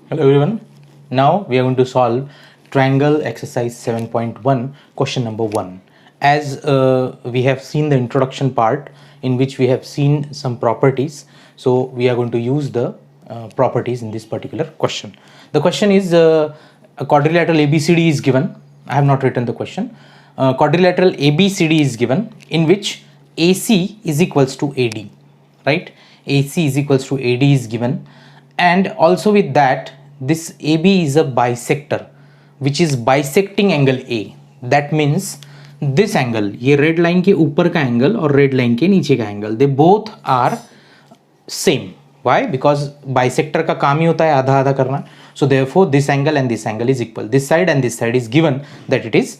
Hello everyone. Now we are going to solve triangle exercise 7.1 question number 1. As we have seen the introduction part in which we have seen some properties, so we are going to use the properties in this particular question. The question is a quadrilateral ABCD is given. I have not written the question. Quadrilateral ABCD is given in which AC is equals to AD, right? AC is equals to AD is given, and also with that this AB is a bisector which is bisecting angle A. That means this angle, ये red line के ऊपर का angle और red line के नीचे का angle, they both are same. Why? Because bisector का काम ही होता है आधा आधा करना. So therefore this angle and this angle is equal. This side and this side is given that it is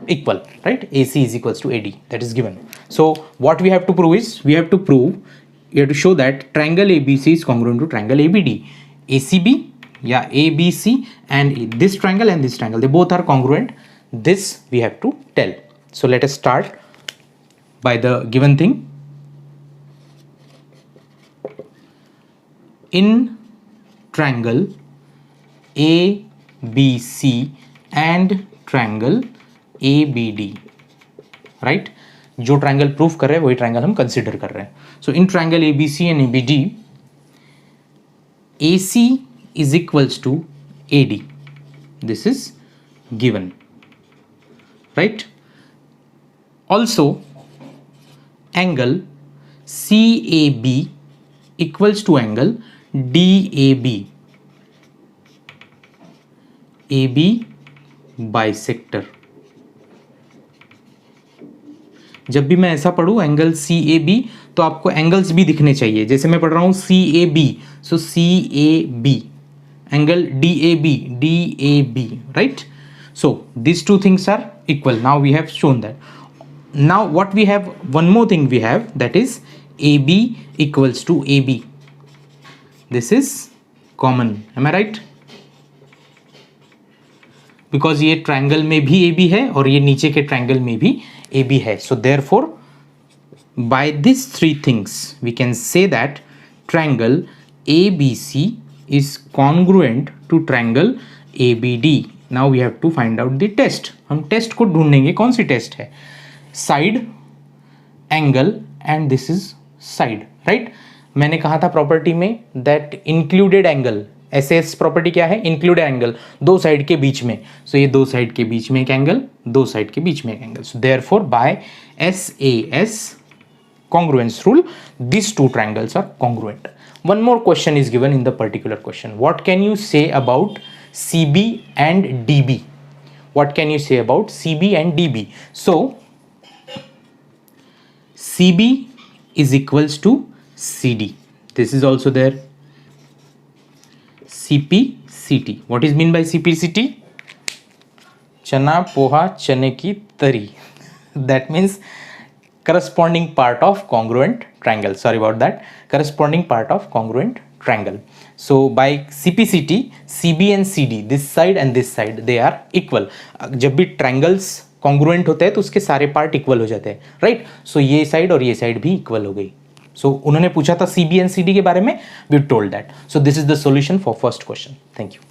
equal, right? AC is equals to AD, that is given. So what we have to prove is, we have to show that triangle ABC is congruent to triangle ABD. ACB, yeah, ABC and this triangle, they both are congruent. This we have to tell. So let us start by the given thing. In triangle ABC and triangle ABD, right? जो triangle proof कर रहे हैं वही triangle हम consider कर रहे हैं. So in triangle ABC and ABD, AC is equals to AD. This is given, right? Also angle CAB equals to angle DAB. AB bisector. जब भी मैं ऐसा पढ़ूँ एंगल CAB तो आपको एंगल्स भी दिखने चाहिए. जैसे मैं पढ़ रहा हूँ CAB, so CAB, angle DAB, right? So these two things are equal. Now we have shown that. Now what we have, one more thing we have, that is AB equals to AB. This is common. Am I right? Because ये triangle में भी AB है और ये नीचे के triangle में भी AB है. So therefore by these three things we can say that triangle ABC is congruent to triangle ABD. Now we have to find out the test. हम टेस्ट को ढूंढेंगे. कौन सी टेस्ट है? Side, angle and this is side, right? मैंने कहा था property में that included angle, SS property क्या है? इंक्लूडेड एंगल, दो साइड के बीच में. सो ये दो साइड के बीच में एक एंगल, दो साइड के बीच में एक angle. So therefore by SAS congruence rule, these two triangles are congruent. One more question is given in the particular question. What can you say about CB and DB? What can you say about CB and DB? So CB is equals to CD. This is also there. CP, CT. What is mean by CP, CT? चना पोहा चने की तरी. That means corresponding part of congruent triangle. Sorry about that. Corresponding part of congruent triangle. So by CPCT, CB and CD, this side and this side, they are equal. जब भी triangles congruent होते हैं तो उसके सारे part equal हो जाते हैं, राइट? सो ये साइड और ये साइड भी इक्वल हो गई. सो उन्होंने पूछा था CB and CD के बारे में, we told that. So this is the solution for first question. Thank you.